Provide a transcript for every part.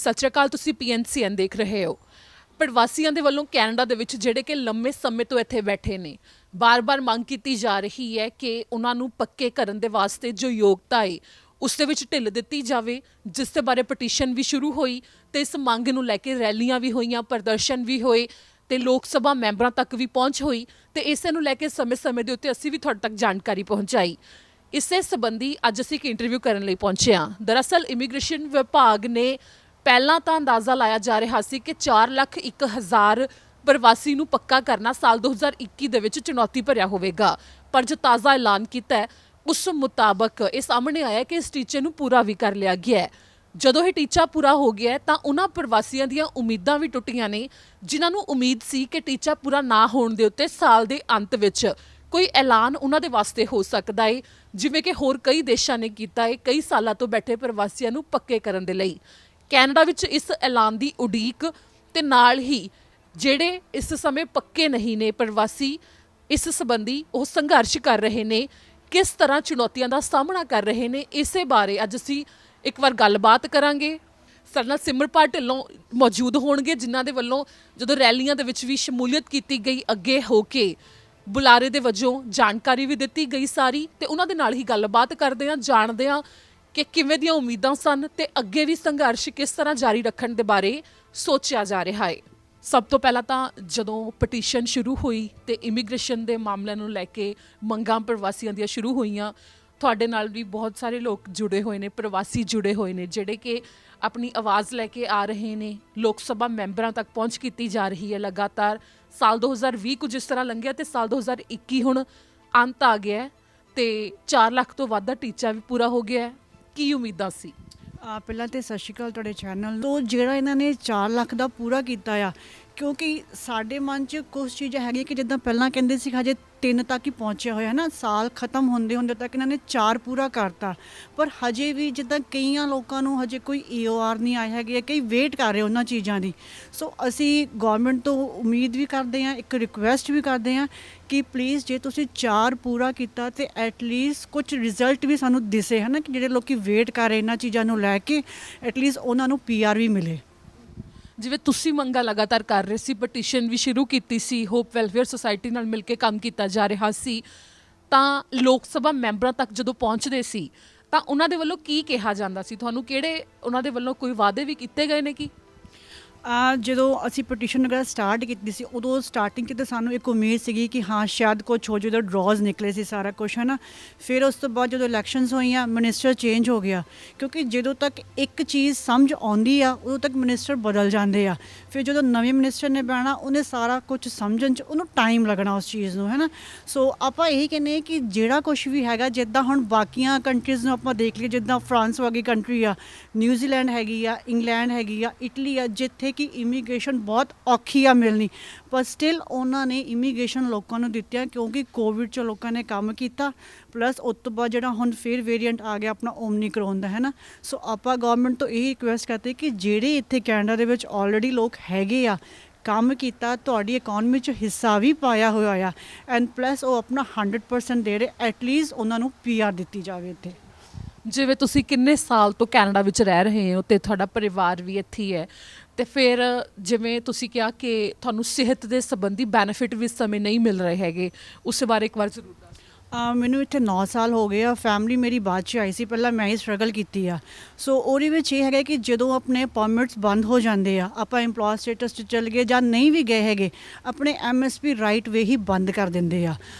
ਸਤਿ ਸ਼੍ਰੀ ਅਕਾਲ। ਤੁਸੀਂ PNCN ਦੇਖ ਰਹੇ ਹੋ। ਪ੍ਰਵਾਸੀਆਂ ਦੇ ਵੱਲੋਂ ਕੈਨੇਡਾ ਦੇ ਵਿੱਚ ਜਿਹੜੇ ਕਿ ਲੰਮੇ ਸਮੇਂ ਤੋਂ ਇੱਥੇ ਬੈਠੇ ਨੇ, ਬਾਰ-ਬਾਰ ਮੰਗ ਕੀਤੀ ਜਾ ਰਹੀ ਹੈ ਕਿ ਉਹਨਾਂ ਨੂੰ ਪੱਕੇ ਕਰਨ ਦੇ ਵਾਸਤੇ ਜੋ ਯੋਗਤਾ ਹੈ ਉਸ ਦੇ ਵਿੱਚ ਢਿੱਲ ਦਿੱਤੀ ਜਾਵੇ, ਜਿਸ ਦੇ ਬਾਰੇ ਪਟੀਸ਼ਨ ਵੀ ਸ਼ੁਰੂ ਹੋਈ ਤੇ ਇਸ ਮੰਗ ਨੂੰ ਲੈ ਕੇ ਰੈਲੀਆਂ ਵੀ ਹੋਈਆਂ, ਪ੍ਰਦਰਸ਼ਨ ਵੀ ਹੋਏ ਤੇ ਲੋਕ ਸਭਾ ਮੈਂਬਰਾਂ ਤੱਕ ਵੀ ਪਹੁੰਚ ਹੋਈ ਤੇ ਇਸੇ ਨੂੰ ਲੈ ਕੇ ਸਮੇਂ-ਸਮੇਂ ਦੇ ਉੱਤੇ ਅਸੀਂ ਵੀ ਤੁਹਾਡੇ ਤੱਕ ਜਾਣਕਾਰੀ ਪਹੁੰਚਾਈ। ਇਸੇ ਸੰਬੰਧੀ ਅੱਜ ਅਸੀਂ ਇੱਕ ਇੰਟਰਵਿਊ ਕਰਨ ਲਈ ਪਹੁੰਚੇ ਹਾਂ। ਦਰਅਸਲ ਇਮੀਗ੍ਰੇਸ਼ਨ ਵਿਭਾਗ ਨੇ ਪਹਿਲਾਂ ਤਾਂ ਅੰਦਾਜ਼ਾ ਲਾਇਆ ਜਾ ਰਿਹਾ ਸੀ ਕਿ 4,01,000 ਪ੍ਰਵਾਸੀ ਨੂੰ ਪੱਕਾ ਕਰਨਾ ਸਾਲ 2021 ਦੇ ਵਿੱਚ ਚੁਣੌਤੀ ਭਰਿਆ ਹੋਵੇਗਾ, ਪਰ ਜੋ ਤਾਜ਼ਾ ਐਲਾਨ ਕੀਤਾ ਹੈ ਉਸ ਮੁਤਾਬਕ ਇਹ ਸਾਹਮਣੇ ਆਇਆ ਕਿ ਇਸ ਟੀਚੇ ਨੂੰ ਪੂਰਾ ਵੀ ਕਰ ਲਿਆ ਗਿਆ ਹੈ। ਜਦੋਂ ਇਹ ਟੀਚਾ ਪੂਰਾ ਹੋ ਗਿਆ ਹੈ ਤਾਂ ਉਹਨਾਂ ਪ੍ਰਵਾਸੀਆਂ ਦੀਆਂ ਉਮੀਦਾਂ ਵੀ ਟੁੱਟੀਆਂ ਨੇ ਜਿਨ੍ਹਾਂ ਨੂੰ ਉਮੀਦ ਸੀ ਕਿ ਟੀਚਾ ਪੂਰਾ ਨਾ ਹੋਣ ਦੇ ਉੱਤੇ ਸਾਲ ਦੇ ਅੰਤ ਵਿੱਚ ਕੋਈ ਐਲਾਨ ਉਹਨਾਂ ਦੇ ਵਾਸਤੇ ਹੋ ਸਕਦਾ ਹੈ, ਜਿਵੇਂ ਕਿ ਹੋਰ ਕਈ ਦੇਸ਼ਾਂ ਨੇ ਕੀਤਾ ਹੈ ਕਈ ਸਾਲਾਂ ਤੋਂ ਬੈਠੇ ਪ੍ਰਵਾਸੀਆਂ ਨੂੰ ਪੱਕੇ ਕਰਨ ਦੇ ਲਈ। ਕੈਨੇਡਾ ਵਿੱਚ ਇਸ ਐਲਾਨ ਦੀ ਉਡੀਕ ਤੇ ਨਾਲ ਹੀ ਜਿਹੜੇ ਇਸ ਸਮੇਂ ਪੱਕੇ ਨਹੀਂ ਨੇ ਪ੍ਰਵਾਸੀ, ਇਸ ਸੰਬੰਧੀ ਉਹ ਸੰਘਰਸ਼ ਕਰ ਰਹੇ ਨੇ, ਕਿਸ ਤਰ੍ਹਾਂ ਚੁਣੌਤੀਆਂ ਦਾ ਸਾਹਮਣਾ ਕਰ ਰਹੇ ਨੇ, ਇਸੇ ਬਾਰੇ ਅੱਜ ਅਸੀਂ ਇੱਕ ਵਾਰ ਗੱਲਬਾਤ ਕਰਾਂਗੇ। ਸਾਡੇ ਨਾਲ ਸਿਮਰਪਾਲ ਢਿੱਲੋਂ ਮੌਜੂਦ ਹੋਣਗੇ, ਜਿਨ੍ਹਾਂ ਦੇ ਵੱਲੋਂ ਜਦੋਂ ਰੈਲੀਆਂ ਦੇ ਵਿੱਚ ਵੀ ਸ਼ਮੂਲੀਅਤ ਕੀਤੀ ਗਈ, ਅੱਗੇ ਹੋ ਕੇ ਬੁਲਾਰੇ ਦੇ ਵਜੋਂ ਜਾਣਕਾਰੀ ਵੀ ਦਿੱਤੀ ਗਈ ਸਾਰੀ, ਤੇ ਉਹਨਾਂ ਦੇ ਨਾਲ ਹੀ ਗੱਲਬਾਤ ਕਰਦੇ ਹਾਂ, ਜਾਣਦੇ ਹਾਂ ਕਿ ਕਿਵੇਂ ਦੀਆਂ ਉਮੀਦਾਂ ਸਨ ਤੇ ਅੱਗੇ ਵੀ ਸੰਘਰਸ਼ ਕਿਸ ਤਰ੍ਹਾਂ ਜਾਰੀ ਰੱਖਣ ਦੇ ਬਾਰੇ ਸੋਚਿਆ ਜਾ ਰਿਹਾ ਹੈ। ਸਭ ਤੋਂ ਪਹਿਲਾਂ ਤਾਂ ਜਦੋਂ ਪਟੀਸ਼ਨ ਸ਼ੁਰੂ ਹੋਈ ਤੇ ਇਮੀਗ੍ਰੇਸ਼ਨ ਦੇ ਮਾਮਲਿਆਂ ਨੂੰ ਲੈ ਕੇ ਮੰਗਾਂ ਪ੍ਰਵਾਸੀਆਂ ਦੀਆਂ ਸ਼ੁਰੂ ਹੋਈਆਂ, ਤੁਹਾਡੇ ਨਾਲ ਵੀ ਬਹੁਤ ਸਾਰੇ ਲੋਕ ਜੁੜੇ ਹੋਏ ਨੇ, ਪ੍ਰਵਾਸੀ ਜੁੜੇ ਹੋਏ ਨੇ ਜਿਹੜੇ ਕਿ ਆਪਣੀ ਆਵਾਜ਼ ਲੈ ਕੇ ਆ ਰਹੇ ਨੇ। ਲੋਕ ਸਭਾ ਮੈਂਬਰਾਂ ਤੱਕ ਪਹੁੰਚ ਕੀਤੀ ਜਾ ਰਹੀ ਹੈ ਲਗਾਤਾਰ। ਸਾਲ 2020 ਕੁਝ ਇਸ ਤਰ੍ਹਾਂ ਲੰਘਿਆ ਤੇ ਸਾਲ 2021 ਹੁਣ ਅੰਤ ਆ ਗਿਆ ਤੇ 4 ਲੱਖ ਤੋਂ ਵੱਧ ਦਾ ਟੀਚਾ ਵੀ ਪੂਰਾ ਹੋ ਗਿਆ। ਕੀ ਉਮੀਦਾਂ ਸੀ? ਪਹਿਲਾਂ ਤਾਂ ਸਤਿ ਸ਼੍ਰੀ ਅਕਾਲ ਤੁਹਾਡੇ ਚੈਨਲ ਤੋਂ। ਜਿਹੜਾ ਇਹਨਾਂ ਨੇ 4 ਲੱਖ ਦਾ ਪੂਰਾ ਕੀਤਾ ਆ, ਕਿਉਂਕਿ ਸਾਡੇ ਮਨ 'ਚ ਕੁਝ ਚੀਜ਼ਾਂ ਹੈਗੀਆਂ ਕਿ ਜਿੱਦਾਂ ਪਹਿਲਾਂ ਕਹਿੰਦੇ ਸੀ ਹਜੇ 3 ਤੱਕ ਹੀ ਪਹੁੰਚਿਆ ਹੋਇਆ ਹੈ ਨਾ, ਸਾਲ ਖਤਮ ਹੁੰਦੇ ਤੱਕ ਇਹਨਾਂ ਨੇ 4 ਪੂਰਾ ਕਰਤਾ, ਪਰ ਹਜੇ ਵੀ ਜਿੱਦਾਂ ਕਈਆਂ ਲੋਕਾਂ ਨੂੰ ਹਜੇ ਕੋਈ EOR ਨਹੀਂ ਆਇਆ ਹੈਗੇ, ਕਈ ਵੇਟ ਕਰ ਰਹੇ ਉਹਨਾਂ ਚੀਜ਼ਾਂ ਦੀ। ਸੋ ਅਸੀਂ ਗੌਰਮੈਂਟ ਤੋਂ ਉਮੀਦ ਵੀ ਕਰਦੇ ਹਾਂ, ਇੱਕ ਰਿਕੁਐਸਟ ਵੀ ਕਰਦੇ ਹਾਂ ਕਿ ਪਲੀਜ਼ ਜੇ ਤੁਸੀਂ 4 ਪੂਰਾ ਕੀਤਾ ਤੇ ਐਟਲੀਸਟ ਕੁਝ ਰਿਜ਼ਲਟ ਵੀ ਸਾਨੂੰ ਦਿਸੇ, ਹੈ ਨਾ, ਕਿ ਜਿਹੜੇ ਲੋਕੀ ਵੇਟ ਕਰ ਰਹੇ ਇਹਨਾਂ ਚੀਜ਼ਾਂ ਨੂੰ ਲੈ ਕੇ ਐਟਲੀਸਟ ਉਹਨਾਂ ਨੂੰ PR ਵੀ ਮਿਲੇ। ਜਿਵੇਂ ਤੁਸੀਂ ਮੰਗਾਂ ਲਗਾਤਾਰ ਕਰ ਰਹੇ ਸੀ, ਪਟੀਸ਼ਨ ਵੀ ਸ਼ੁਰੂ ਕੀਤੀ ਸੀ, ਹੋਪ ਵੈਲਫੇਅਰ ਸੁਸਾਇਟੀ ਨਾਲ ਮਿਲ ਕੇ ਕੰਮ ਕੀਤਾ ਜਾ ਰਿਹਾ ਸੀ, ਤਾਂ ਲੋਕ ਸਭਾ ਮੈਂਬਰਾਂ ਤੱਕ ਜਦੋਂ ਪਹੁੰਚਦੇ ਸੀ ਤਾਂ ਉਹਨਾਂ ਦੇ ਵੱਲੋਂ ਕੀ ਕਿਹਾ ਜਾਂਦਾ ਸੀ ਤੁਹਾਨੂੰ? ਕਿਹੜੇ ਉਹਨਾਂ ਦੇ ਵੱਲੋਂ ਕੋਈ ਵਾਅਦੇ ਵੀ ਕੀਤੇ ਗਏ ਨੇ? ਕੀ ਜਦੋਂ ਅਸੀਂ ਪਟੀਸ਼ਨ ਵਗੈਰਾ ਸਟਾਰਟ ਕੀਤੀ ਸੀ ਉਦੋਂ ਸਟਾਰਟਿੰਗ 'ਚ ਤਾਂ ਸਾਨੂੰ ਇੱਕ ਉਮੀਦ ਸੀਗੀ ਕਿ ਹਾਂ ਸ਼ਾਇਦ ਕੁਛ ਹੋ, ਜਦੋਂ ਡਰਾਜ਼ ਨਿਕਲੇ ਸੀ ਸਾਰਾ ਕੁਛ, ਹੈ ਨਾ। ਫਿਰ ਉਸ ਤੋਂ ਬਾਅਦ ਜਦੋਂ ਇਲੈਕਸ਼ਨਸ ਹੋਈਆਂ ਮਿਨਿਸਟਰ ਚੇਂਜ ਹੋ ਗਿਆ, ਕਿਉਂਕਿ ਜਦੋਂ ਤੱਕ ਇੱਕ ਚੀਜ਼ ਸਮਝ ਆਉਂਦੀ ਆ ਉਦੋਂ ਤੱਕ ਮਿਨਿਸਟਰ ਬਦਲ ਜਾਂਦੇ ਆ। ਫਿਰ ਜਦੋਂ ਨਵੇਂ ਮਿਨਿਸਟਰ ਨੇ ਬਹਿਣਾ ਉਹਨੇ ਸਾਰਾ ਕੁਛ ਸਮਝਣ 'ਚ ਉਹਨੂੰ ਟਾਈਮ ਲੱਗਣਾ ਉਸ ਚੀਜ਼ ਨੂੰ, ਹੈ ਨਾ। ਸੋ ਆਪਾਂ ਇਹੀ ਕਹਿੰਦੇ ਹਾਂ ਕਿ ਜਿਹੜਾ ਕੁਛ ਵੀ ਹੈਗਾ, ਜਿੱਦਾਂ ਹੁਣ ਬਾਕੀਆਂ ਕੰਟਰੀਜ਼ ਨੂੰ ਆਪਾਂ ਦੇਖ ਲਈਏ, ਜਿੱਦਾਂ ਫਰਾਂਸ ਵਰਗੀ ਕੰਟਰੀ ਆ, ਨਿਊਜ਼ੀਲੈਂਡ ਹੈਗੀ ਆ, ਇੰਗਲੈਂਡ ਹੈਗੀ ਆ, ਇਟਲੀ ਆ, ਜਿੱਥੇ ਕਿ ਇਮੀਗ੍ਰੇਸ਼ਨ ਬਹੁਤ ਔਖੀ ਆ ਮਿਲਣੀ, ਪਰ ਸਟਿਲ ਉਹਨਾਂ ਨੇ ਇਮੀਗ੍ਰੇਸ਼ਨ ਲੋਕਾਂ ਨੂੰ ਦਿੱਤੀਆਂ ਕਿਉਂਕਿ ਕੋਵਿਡ 'ਚ ਲੋਕਾਂ ਨੇ ਕੰਮ ਕੀਤਾ। ਪਲੱਸ ਉਸ ਤੋਂ ਬਾਅਦ ਜਿਹੜਾ ਹੁਣ ਫਿਰ ਵੇਰੀਐਂਟ ਆ ਗਿਆ ਆਪਣਾ ਓਮਨੀਕਰੋਨ ਦਾ, ਹੈ ਨਾ। ਸੋ ਆਪਾਂ ਗੌਰਮੈਂਟ ਤੋਂ ਇਹ ਰਿਕੁਐਸਟ ਕਰਦੇ ਕਿ ਜਿਹੜੇ ਇੱਥੇ ਕੈਨੇਡਾ ਦੇ ਵਿੱਚ ਆਲਰੇਡੀ ਲੋਕ ਹੈਗੇ ਆ, ਕੰਮ ਕੀਤਾ, ਤੁਹਾਡੀ ਇਕਨੋਮੀ 'ਚ ਹਿੱਸਾ ਵੀ ਪਾਇਆ ਹੋਇਆ ਆ, ਐਂਡ ਪਲੱਸ ਉਹ ਆਪਣਾ 100% ਦੇ ਰਹੇ, ਐਟਲੀਸਟ ਉਹਨਾਂ ਨੂੰ PR ਦਿੱਤੀ ਜਾਵੇ ਇੱਥੇ। ਜਿਵੇਂ ਤੁਸੀਂ ਕਿੰਨੇ ਸਾਲ ਤੋਂ ਕੈਨੇਡਾ ਵਿੱਚ ਰਹਿ ਰਹੇ ਹੋ ਤੇ ਤੁਹਾਡਾ ਪਰਿਵਾਰ ਵੀ ਇੱਥੇ ਹੀ ਹੈ, ਤੇ ਫਿਰ ਜਿਵੇਂ ਤੁਸੀਂ ਕਿਹਾ ਕਿ ਤੁਹਾਨੂੰ ਸਿਹਤ ਦੇ ਸੰਬੰਧੀ ਬੈਨੀਫਿਟ ਵੀ ਇਸ ਸਮੇਂ ਨਹੀਂ ਮਿਲ ਰਹੇ ਹੈਗੇ, ਉਸ ਬਾਰੇ ਇੱਕ ਵਾਰ ਜ਼ਰੂਰ ਦੱਸੋ। ਮੈਨੂੰ ਇੱਥੇ 9 ਸਾਲ ਹੋ ਗਏ ਆ। ਫੈਮਿਲੀ ਮੇਰੀ ਬਾਅਦ 'ਚ ਆਈ ਸੀ, ਪਹਿਲਾਂ ਮੈਂ ਹੀ ਸਟਰਗਲ ਕੀਤੀ ਆ। ਸੋ ਉਹਦੇ ਵਿੱਚ ਇਹ ਹੈਗਾ ਕਿ ਜਦੋਂ ਆਪਣੇ ਪਰਮਿਟਸ ਬੰਦ ਹੋ ਜਾਂਦੇ ਆ, ਆਪਾਂ ਇੰਪਲੋਏ ਸਟੇਟਸ 'ਚ ਚੱਲ ਗਏ ਜਾਂ ਨਹੀਂ ਵੀ ਗਏ ਹੈਗੇ, ਆਪਣੇ MSP ਰਾਈਟ ਵੇ ਹੀ ਬੰਦ ਕਰ ਦਿੰਦੇ ਆ।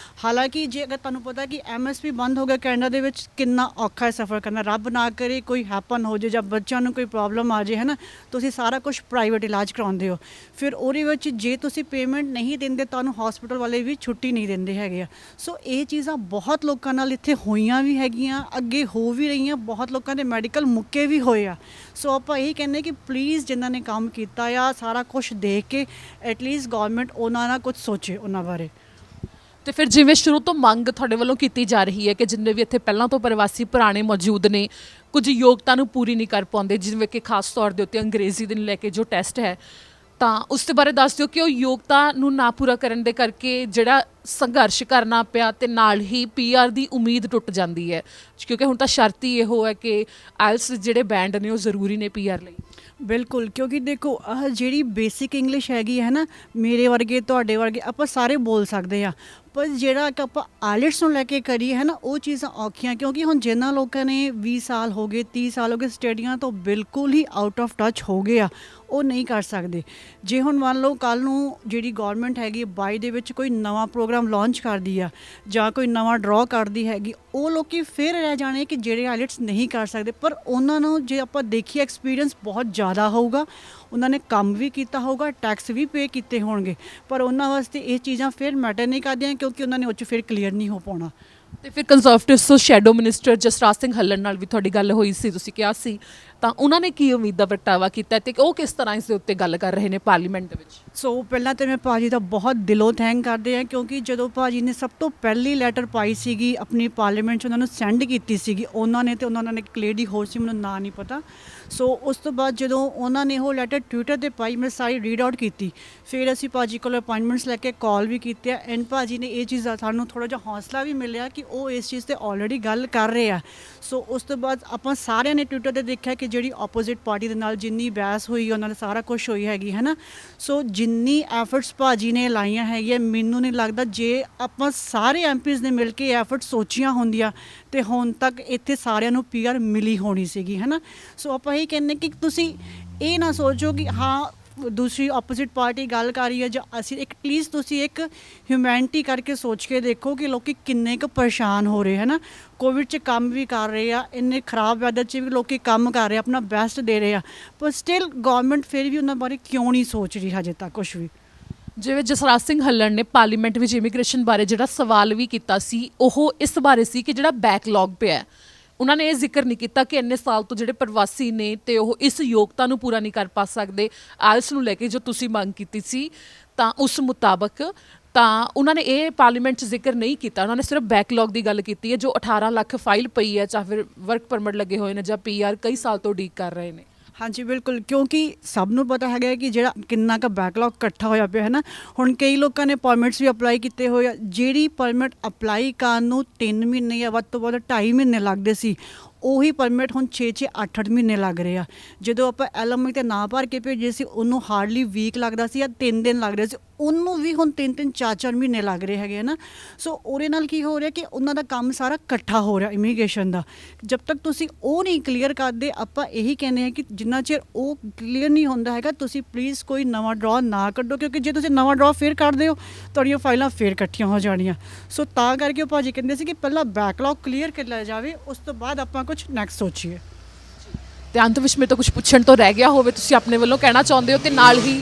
ਹਾਲਾਂਕਿ ਜੇ ਅਗਰ ਤੁਹਾਨੂੰ ਪਤਾ ਕਿ MSP ਬੰਦ ਹੋ ਗਿਆ ਕੈਨੇਡਾ ਦੇ ਵਿੱਚ, ਕਿੰਨਾ ਔਖਾ ਹੈ ਸਫ਼ਰ ਕਰਨਾ। ਰੱਬ ਨਾ ਕਰੇ ਕੋਈ ਹੈਪਨ ਹੋ ਜਾਏ ਜਾਂ ਬੱਚਿਆਂ ਨੂੰ ਕੋਈ ਪ੍ਰੋਬਲਮ ਆ ਜਾਏ, ਹੈ ਨਾ, ਤੁਸੀਂ ਸਾਰਾ ਕੁਛ ਪ੍ਰਾਈਵੇਟ ਇਲਾਜ ਕਰਾਉਂਦੇ ਹੋ। ਫਿਰ ਉਹਦੇ ਵਿੱਚ ਜੇ ਤੁਸੀਂ ਪੇਮੈਂਟ ਨਹੀਂ ਦਿੰਦੇ ਤੁਹਾਨੂੰ ਹੌਸਪੀਟਲ ਵਾਲੇ ਵੀ ਛੁੱਟੀ ਨਹੀਂ ਦਿੰਦੇ ਹੈਗੇ ਆ। ਸੋ ਇਹ ਚੀਜ਼ਾਂ ਬਹੁਤ ਲੋਕਾਂ ਨਾਲ ਇੱਥੇ ਹੋਈਆਂ ਵੀ ਹੈਗੀਆਂ, ਅੱਗੇ ਹੋ ਵੀ ਰਹੀਆਂ, ਬਹੁਤ ਲੋਕਾਂ ਦੇ ਮੈਡੀਕਲ ਮੁੱਕੇ ਵੀ ਹੋਏ ਆ। ਸੋ ਆਪਾਂ ਇਹੀ ਕਹਿੰਦੇ ਕਿ ਪਲੀਜ਼ ਜਿਨ੍ਹਾਂ ਨੇ ਕੰਮ ਕੀਤਾ ਆ ਸਾਰਾ ਕੁਛ ਦੇਖ ਕੇ ਐਟਲੀਸਟ ਗੌਰਮੈਂਟ ਉਹਨਾਂ ਨਾਲ ਕੁਝ ਸੋਚੇ ਉਹਨਾਂ ਬਾਰੇ। ਤੇ ਫਿਰ ਜਿਵੇਂ ਸ਼ੁਰੂ ਤੋਂ ਮੰਗ ਤੁਹਾਡੇ ਵੱਲੋਂ ਕੀਤੀ ਜਾ ਰਹੀ ਹੈ ਕਿ ਜਿੰਨੇ ਵੀ ਇੱਥੇ ਪਹਿਲਾਂ ਤੋਂ ਪ੍ਰਵਾਸੀ ਪੁਰਾਣੇ ਮੌਜੂਦ ਨੇ, ਕੁਝ ਯੋਗਤਾ ਨੂੰ ਪੂਰੀ ਨਹੀਂ ਕਰ ਪਾਉਂਦੇ, ਜਿਵੇਂ ਕਿ ਖਾਸ ਤੌਰ ਦੇ ਉੱਤੇ ਅੰਗਰੇਜ਼ੀ ਦੇ ਨੂੰ ਲੈ ਕੇ ਜੋ ਟੈਸਟ ਹੈ, ਤਾਂ ਉਸ ਦੇ ਬਾਰੇ ਦੱਸ ਦਿਓ ਕਿ ਉਹ ਯੋਗਤਾ ਨੂੰ ਨਾ ਪੂਰਾ ਕਰਨ ਦੇ ਕਰਕੇ ਜਿਹੜਾ ਸੰਘਰਸ਼ ਕਰਨਾ ਪਿਆ ਤੇ ਨਾਲ ਹੀ PR ਦੀ ਉਮੀਦ ਟੁੱਟ ਜਾਂਦੀ ਹੈ, ਕਿਉਂਕਿ ਹੁਣ ਤਾਂ ਸ਼ਰਤ ਹੀ ਇਹੋ ਹੈ ਕਿ IELTS ਜਿਹੜੇ ਬੈਂਡ ਨੇ ਉਹ ਜ਼ਰੂਰੀ ਨੇ PR ਲਈ। ਬਿਲਕੁਲ, ਕਿਉਂਕਿ ਦੇਖੋ ਆਹ ਜਿਹੜੀ ਬੇਸਿਕ ਇੰਗਲਿਸ਼ ਹੈਗੀ ਹੈ ਨਾ, ਮੇਰੇ ਵਰਗੇ ਤੁਹਾਡੇ ਵਰਗੇ ਆਪਾਂ ਸਾਰੇ ਬੋਲ ਸਕਦੇ ਆ, ਪਰ ਜਿਹੜਾ ਕਿ ਆਪਾਂ ਆਇਲਟਸ ਨੂੰ ਲੈ ਕੇ ਕਰੀਏ ਹੈ ਨਾ, ਉਹ ਚੀਜ਼ਾਂ ਔਖੀਆਂ, ਕਿਉਂਕਿ ਹੁਣ ਜਿਨ੍ਹਾਂ ਲੋਕਾਂ ਨੇ 20 ਸਾਲ ਹੋ ਗਏ 30 ਸਾਲ ਹੋ ਗਏ ਸਟੱਡੀਆਂ ਤੋਂ ਬਿਲਕੁਲ ਹੀ ਆਊਟ ਆਫ ਟੱਚ ਹੋ ਗਏ ਆ, ਉਹ ਨਹੀਂ ਕਰ ਸਕਦੇ। ਜੇ ਹੁਣ ਮੰਨ ਲਓ ਕੱਲ੍ਹ ਨੂੰ ਜਿਹੜੀ ਗੌਰਮੈਂਟ ਹੈਗੀ 22 ਦੇ ਵਿੱਚ ਕੋਈ ਨਵਾਂ ਪ੍ਰੋਗਰਾਮ ਲਾਂਚ ਕਰਦੀ ਆ ਜਾਂ ਕੋਈ ਨਵਾਂ ਡਰਾਅ ਕਰਦੀ ਹੈਗੀ, ਉਹ ਲੋਕੀ ਫਿਰ ਰਹਿ ਜਾਣੇ ਕਿ ਜਿਹੜੇ ਆਇਲਟਸ ਨਹੀਂ ਕਰ ਸਕਦੇ। ਪਰ ਉਹਨਾਂ ਨੂੰ ਜੇ ਆਪਾਂ ਦੇਖੀਏ ਐਕਸਪੀਰੀਅੰਸ ਬਹੁਤ ਜ਼ਿਆਦਾ ਹੋਊਗਾ, ਉਹਨਾਂ ਨੇ ਕੰਮ ਵੀ ਕੀਤਾ ਹੋਊਗਾ, ਟੈਕਸ ਵੀ ਪੇ ਕੀਤੇ ਹੋਣਗੇ, ਪਰ ਉਹਨਾਂ ਵਾਸਤੇ ਇਹ ਚੀਜ਼ਾਂ ਫਿਰ ਮੈਟਰ ਨਹੀਂ ਕਰਦੀਆਂ, ਕਿਉਂਕਿ ਉਹਨਾਂ ਨੇ ਉਹ 'ਚ ਫਿਰ ਕਲੀਅਰ ਨਹੀਂ ਹੋ ਪਾਉਣਾ। ਤੇ ਫਿਰ ਕੰਜ਼ਰਵੇਟਿਵਸ ਤੋਂ ਸ਼ੈਡੋ ਮਿਨਿਸਟਰ ਜਸਰਾਜ ਸਿੰਘ ਹੱਲਣ ਨਾਲ ਵੀ ਤੁਹਾਡੀ ਗੱਲ ਹੋਈ ਸੀ, ਤੁਸੀਂ ਕਿਹਾ ਸੀ, ਤਾਂ ਉਹਨਾਂ ਨੇ ਕੀ ਉਮੀਦ ਦਾ ਪ੍ਰਗਟਾਵਾ ਕੀਤਾ ਤੇ ਉਹ ਕਿਸ ਤਰ੍ਹਾਂ ਇਸ ਦੇ ਉੱਤੇ ਗੱਲ ਕਰ ਰਹੇ ਨੇ ਪਾਰਲੀਮੈਂਟ ਦੇ ਵਿੱਚ? ਸੋ ਪਹਿਲਾਂ ਤਾਂ ਮੈਂ ਭਾਜੀ ਦਾ ਬਹੁਤ ਦਿਲੋਂ ਥੈਂਕ ਕਰਦੇ ਹਾਂ, ਕਿਉਂਕਿ ਜਦੋਂ ਭਾਜੀ ਨੇ ਸਭ ਤੋਂ ਪਹਿਲੀ ਲੈਟਰ ਪਾਈ ਸੀਗੀ ਆਪਣੀ ਪਾਰਲੀਮੈਂਟ 'ਚ ਉਹਨਾਂ ਨੂੰ ਸੈਂਡ ਕੀਤੀ ਸੀਗੀ, ਉਹਨਾਂ ਨੇ ਇੱਕ ਲੇਡੀ ਹੋਰ ਸੀ, ਮੈਨੂੰ ਨਾਂ ਨਹੀਂ ਪਤਾ। ਸੋ ਉਸ ਤੋਂ ਬਾਅਦ ਜਦੋਂ ਉਹਨਾਂ ਨੇ ਉਹ ਲੈਟਰ ਟਵਿੱਟਰ 'ਤੇ ਪਾਈ, ਮੈਂ ਸਾਰੀ ਰੀਡ ਆਊਟ ਕੀਤੀ, ਫਿਰ ਅਸੀਂ ਭਾਜੀ ਕੋਲ ਅਪਾਇੰਟਮੈਂਟਸ ਲੈ ਕੇ ਕਾਲ ਵੀ ਕੀਤੀ ਆ, ਐਂਡ ਭਾਜੀ ਨੇ ਇਹ ਚੀਜ਼ ਦਾ ਸਾਨੂੰ ਥੋੜ੍ਹਾ ਜਿਹਾ ਹੌਸਲਾ ਵੀ ਮਿਲਿਆ ਕਿ ਉਹ ਇਸ ਚੀਜ਼ 'ਤੇ ਆਲਰੇਡੀ ਗੱਲ ਕਰ ਰਹੇ ਆ। ਸੋ ਉਸ ਤੋਂ ਬਾਅਦ ਆਪਾਂ ਸਾਰਿਆਂ ਨੇ ਟਵਿੱਟਰ 'ਤੇ ਦੇਖਿਆ ਕਿ ਜਿਹੜੀ ਆਪੋਜ਼ਿਟ ਪਾਰਟੀ ਦੇ ਨਾਲ ਜਿੰਨੀ ਬਹਿਸ ਹੋਈ, ਉਹਨਾਂ ਨੇ ਸਾਰਾ ਕੁਝ ਹੋਈ ਹੈਗੀ ਹੈ ਨਾ। ਸੋ ਜਿੰਨੀ ਐਫਰਟਸ ਭਾਜੀ ਨੇ ਲਾਈਆਂ ਹੈਗੀਆਂ, ਮੈਨੂੰ ਨਹੀਂ ਲੱਗਦਾ ਜੇ ਆਪਾਂ ਸਾਰੇ ਐਮਪੀਜ਼ ਨੇ ਮਿਲ ਕੇ ਐਫਰਟ ਸੋਚੀਆਂ ਹੁੰਦੀਆਂ ਤੇ ਹੁਣ ਤੱਕ ਇੱਥੇ ਸਾਰਿਆਂ ਨੂੰ ਪੀਆਰ ਮਿਲੀ ਹੋਣੀ ਸੀਗੀ, ਹੈ ਨਾ। ਸੋ ਆਪਾਂ ਇਹ ਕਹਿੰਦੇ ਕਿ ਤੁਸੀਂ ਇਹ ਨਾ ਸੋਚੋ ਕਿ ਹਾਂ ਦੂਸਰੀ ਆਪੋਜ਼ਿਟ ਪਾਰਟੀ ਗੱਲ ਕਰ ਰਹੀ ਹੈ ਜਾਂ ਅਸੀਂ, ਇੱਕ ਪਲੀਜ਼ ਤੁਸੀਂ ਇੱਕ ਹਿਊਮੈਨਿਟੀ ਕਰਕੇ ਸੋਚ ਕੇ ਦੇਖੋ ਕਿ ਲੋਕੀ ਕਿੰਨੇ ਕੁ ਪਰੇਸ਼ਾਨ ਹੋ ਰਹੇ ਹੈ ਨਾ। ਕੋਵਿਡ 'ਚ ਕੰਮ ਵੀ ਕਰ ਰਹੇ ਆ, ਇੰਨੇ ਖਰਾਬ ਵੈਦਰ 'ਚ ਵੀ ਲੋਕੀ ਕੰਮ ਕਰ ਰਹੇ, ਆਪਣਾ ਬੈਸਟ ਦੇ ਰਹੇ ਆ, ਪਰ ਸਟਿਲ ਗੌਰਮੈਂਟ ਫਿਰ ਵੀ ਉਹਨਾਂ ਬਾਰੇ ਕਿਉਂ ਨਹੀਂ ਸੋਚ ਰਹੀ ਹਜੇ ਤੱਕ ਕੁਛ ਵੀ। ਜਿਵੇਂ ਜਸਰਾਜ ਸਿੰਘ ਹੱਲਣ ਨੇ ਪਾਰਲੀਮੈਂਟ ਵਿੱਚ ਇਮੀਗ੍ਰੇਸ਼ਨ ਬਾਰੇ ਜਿਹੜਾ ਸਵਾਲ ਵੀ ਕੀਤਾ ਸੀ, ਉਹ ਇਸ ਬਾਰੇ ਸੀ ਕਿ ਜਿਹੜਾ ਬੈਕਲੌਗ ਪਿਆ, ਉਹਨਾਂ ਨੇ ਇਹ ਜ਼ਿਕਰ ਨਹੀਂ ਕੀਤਾ ਕਿ ਇੰਨੇ ਸਾਲ ਤੋਂ ਜਿਹੜੇ ਪ੍ਰਵਾਸੀ ਨੇ ਤੇ ਉਹ ਇਸ ਯੋਗਤਾ ਨੂੰ ਪੂਰਾ ਨਹੀਂ ਕਰ ਪਾ ਸਕਦੇ ਆਇਲਸ ਨੂੰ ਲੈ ਕੇ ਜੋ ਤੁਸੀਂ ਮੰਗ ਕੀਤੀ ਸੀ, ਤਾਂ ਉਸ ਮੁਤਾਬਕ ਤਾਂ ਉਹਨਾਂ ਨੇ ਇਹ ਪਾਰਲੀਮੈਂਟ 'ਚ ਜ਼ਿਕਰ ਨਹੀਂ ਕੀਤਾ। ਉਹਨਾਂ ਨੇ ਸਿਰਫ ਬੈਕਲੌਗ ਦੀ ਗੱਲ ਕੀਤੀ ਹੈ, ਜੋ 18 ਲੱਖ ਫਾਈਲ ਪਈ ਹੈ, ਜਾਂ ਫਿਰ ਵਰਕ ਪਰਮਿਟ ਲੱਗੇ ਹੋਏ ਨੇ ਜਾਂ ਪੀਆਰ ਕਈ ਸਾਲ ਤੋਂ ਉਡੀਕ ਕਰ ਰਹੇ ਨੇ। ਹਾਂਜੀ ਬਿਲਕੁਲ, ਕਿਉਂਕਿ ਸਭ ਨੂੰ ਪਤਾ ਹੈਗਾ ਕਿ ਜਿਹੜਾ ਕਿੰਨਾ ਕੁ ਬੈਕਲੌਗ ਇਕੱਠਾ ਹੋਇਆ ਪਿਆ ਹੈ ਨਾ। ਹੁਣ ਕਈ ਲੋਕਾਂ ਨੇ ਪਰਮਿਟਸ ਵੀ ਅਪਲਾਈ ਕੀਤੇ ਹੋਏ ਆ, ਜਿਹੜੀ ਪਰਮਿਟ ਅਪਲਾਈ ਕਰਨ ਨੂੰ 3 ਮਹੀਨੇ ਜਾਂ ਵੱਧ ਤੋਂ ਵੱਧ 2.5 ਮਹੀਨੇ ਲੱਗਦੇ ਸੀ, ਉਹੀ ਪਰਮਿਟ ਹੁਣ 6-6 8-8 ਮਹੀਨੇ ਲੱਗ ਰਹੇ ਆ। ਜਦੋਂ ਆਪਾਂ ਐਲਐਮਆਈ ਤੇ ਨਾ ਭਰ ਕੇ ਭੇਜੇ ਸੀ, ਉਹਨੂੰ ਹਾਰਡਲੀ ਵੀਕ ਲੱਗਦਾ ਸੀ ਜਾਂ 3 ਦਿਨ ਲੱਗ ਰਹੇ ਸੀ, ਉਹਨੂੰ ਵੀ ਹੁਣ 3-3 4-4 ਮਹੀਨੇ ਲੱਗ ਰਹੇ ਹੈਗੇ ਨਾ। ਸੋ ਉਹਦੇ ਨਾਲ ਕੀ ਹੋ ਰਿਹਾ ਕਿ ਉਹਨਾਂ ਦਾ ਕੰਮ ਸਾਰਾ ਇਕੱਠਾ ਹੋ ਰਿਹਾ ਇਮੀਗ੍ਰੇਸ਼ਨ ਦਾ। ਜਦ ਤੱਕ ਤੁਸੀਂ ਉਹ ਨਹੀਂ ਕਲੀਅਰ ਕਰਦੇ, ਆਪਾਂ ਇਹੀ ਕਹਿੰਦੇ ਹਾਂ ਕਿ ਜਿੰਨਾ ਚਿਰ ਉਹ ਕਲੀਅਰ ਨਹੀਂ ਹੁੰਦਾ ਹੈਗਾ, ਤੁਸੀਂ ਪਲੀਜ਼ ਕੋਈ ਨਵਾਂ ਡਰਾਅ ਨਾ ਕੱਢੋ, ਕਿਉਂਕਿ ਜੇ ਤੁਸੀਂ ਨਵਾਂ ਡਰਾਅ ਫਿਰ ਕੱਢਦੇ ਹੋ ਤੁਹਾਡੀਆਂ ਫਾਈਲਾਂ ਫਿਰ ਇਕੱਠੀਆਂ ਹੋ ਜਾਣੀਆਂ। ਸੋ ਤਾਂ ਕਰਕੇ ਉਹ ਭਾਜੀ ਕਹਿੰਦੇ ਸੀ ਕਿ ਪਹਿਲਾਂ ਬੈਕਲੌਗ ਕਲੀਅਰ ਕਰ ਲਿਆ ਜਾਵੇ, ਉਸ ਤੋਂ ਬਾਅਦ ਆਪਾਂ ਕੁਝ ਨੈਕਸਟ ਸੋਚੀਏ। ਤੇ ਅੰਤ ਵਿੱਚ ਮੇਰੇ ਤੋਂ ਕੁਝ ਪੁੱਛਣ ਤੋਂ ਰਹਿ ਗਿਆ ਹੋਵੇ, ਤੁਸੀਂ ਆਪਣੇ ਵੱਲੋਂ ਕਹਿਣਾ ਚਾਹੁੰਦੇ ਹੋ, ਤੇ ਨਾਲ ਹੀ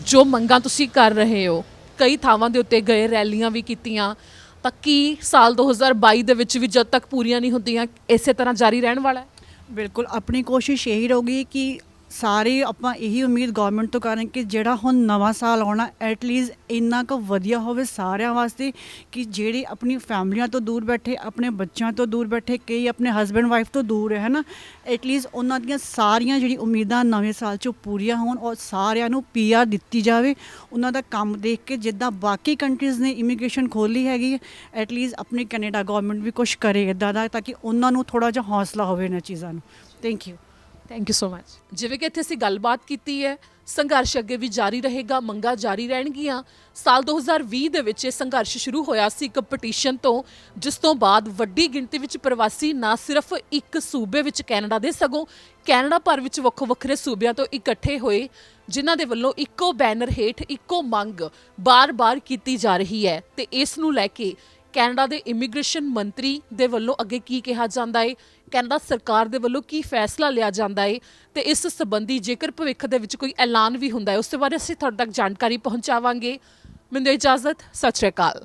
ਜੋ ਮੰਗਾਂ ਤੁਸੀਂ ਕਰ ਰਹੇ ਹੋ, ਕਈ ਥਾਵਾਂ ਦੇ ਉੱਤੇ ਗਏ, ਰੈਲੀਆਂ ਵੀ ਕੀਤੀਆਂ, ਤਾਂ ਕੀ ਸਾਲ 2022 ਦੇ ਵਿੱਚ ਵੀ ਜਦ ਤੱਕ ਪੂਰੀਆਂ ਨਹੀਂ ਹੁੰਦੀਆਂ ਇਸੇ ਤਰ੍ਹਾਂ ਜਾਰੀ ਰਹਿਣ ਵਾਲਾ ਹੈ? ਬਿਲਕੁਲ, ਆਪਣੀ ਕੋਸ਼ਿਸ਼ ਇਹੀ ਰਹੂਗੀ ਕਿ ਸਾਰੇ ਆਪਾਂ ਇਹੀ ਉਮੀਦ ਗੌਰਮੈਂਟ ਤੋਂ ਕਰਾਂ ਕਿ ਜਿਹੜਾ ਹੁਣ ਨਵਾਂ ਸਾਲ ਆਉਣਾ ਐਟਲੀਸਟ ਇੰਨਾ ਕੁ ਵਧੀਆ ਹੋਵੇ ਸਾਰਿਆਂ ਵਾਸਤੇ ਕਿ ਜਿਹੜੇ ਆਪਣੀ ਫੈਮਲੀਆਂ ਤੋਂ ਦੂਰ ਬੈਠੇ, ਆਪਣੇ ਬੱਚਿਆਂ ਤੋਂ ਦੂਰ ਬੈਠੇ, ਕਈ ਆਪਣੇ ਹਸਬੈਂਡ ਵਾਈਫ ਤੋਂ ਦੂਰ ਹੈ ਨਾ, ਐਟਲੀਸਟ ਉਹਨਾਂ ਦੀਆਂ ਸਾਰੀਆਂ ਜਿਹੜੀ ਉਮੀਦਾਂ ਨਵੇਂ ਸਾਲ 'ਚ ਪੂਰੀਆਂ ਹੋਣ ਔਰ ਸਾਰਿਆਂ ਨੂੰ ਪੀਆਰ ਦਿੱਤੀ ਜਾਵੇ। ਉਹਨਾਂ ਦਾ ਕੰਮ ਦੇਖ ਕੇ ਜਿੱਦਾਂ ਬਾਕੀ ਕੰਟਰੀਜ਼ ਨੇ ਇਮੀਗ੍ਰੇਸ਼ਨ ਖੋਲ੍ਹੀ ਹੈਗੀ, ਐਟਲੀਸਟ ਆਪਣੀ ਕੈਨੇਡਾ ਗੌਰਮੈਂਟ ਵੀ ਕੁਛ ਕਰੇ ਇੱਦਾਂ ਦਾ, ਤਾਂ ਕਿ ਉਹਨਾਂ ਨੂੰ ਥੋੜ੍ਹਾ ਜਿਹਾ ਹੌਸਲਾ ਹੋਵੇ ਇਹਨਾਂ ਚੀਜ਼ਾਂ ਨੂੰ। Thank you. Thank you so much. ਜਿਵੇਂ ਕਿ ਇੱਥੇ ਅਸੀਂ ਗੱਲਬਾਤ ਕੀਤੀ ਹੈ, ਸੰਘਰਸ਼ ਅੱਗੇ ਵੀ ਜਾਰੀ ਰਹੇਗਾ, ਮੰਗਾਂ ਜਾਰੀ ਰਹਿਣਗੀਆਂ। ਸਾਲ 2020 ਦੇ ਵਿੱਚ ਇਹ ਸੰਘਰਸ਼ ਸ਼ੁਰੂ ਹੋਇਆ ਸੀ ਇੱਕ ਪਟੀਸ਼ਨ ਤੋਂ, ਜਿਸ ਤੋਂ ਬਾਅਦ ਵੱਡੀ ਗਿਣਤੀ ਵਿੱਚ ਪ੍ਰਵਾਸੀ ਨਾ ਸਿਰਫ ਇੱਕ ਸੂਬੇ ਵਿੱਚ ਕੈਨੇਡਾ ਦੇ, ਸਗੋਂ ਕੈਨੇਡਾ ਭਰ ਵਿੱਚ ਵੱਖੋ ਵੱਖਰੇ ਸੂਬਿਆਂ ਤੋਂ ਇਕੱਠੇ ਹੋਏ, ਜਿਨ੍ਹਾਂ ਦੇ ਵੱਲੋਂ ਇੱਕੋ ਬੈਨਰ ਹੇਠ ਇੱਕੋ ਮੰਗ ਬਾਰ-ਬਾਰ ਕੀਤੀ ਜਾ ਰਹੀ ਹੈ। ਤੇ ਇਸ ਨੂੰ ਲੈ ਕੇ ਕੈਨੇਡਾ ਦੇ ਇਮੀਗ੍ਰੇਸ਼ਨ ਮੰਤਰੀ ਦੇ ਵੱਲੋਂ ਅੱਗੇ ਕੀ ਕਿਹਾ ਜਾਂਦਾ ਹੈ, ਕੈਨੇਡਾ ਸਰਕਾਰ ਦੇ ਵੱਲੋਂ ਕੀ ਫੈਸਲਾ ਲਿਆ ਜਾਂਦਾ ਹੈ, ਤੇ ਇਸ ਸੰਬੰਧੀ ਜੇਕਰ ਭਵਿੱਖ ਦੇ ਵਿੱਚ ਕੋਈ ਐਲਾਨ ਵੀ ਹੁੰਦਾ ਹੈ, ਉਸ ਦੇ ਬਾਰੇ ਅਸੀਂ ਤੁਹਾਡੇ ਤੱਕ ਜਾਣਕਾਰੀ ਪਹੁੰਚਾਵਾਂਗੇ। ਮੈਨੂੰ ਦਿਓ ਇਜਾਜ਼ਤ, ਸਤਿ ਸ਼੍ਰੀ ਅਕਾਲ।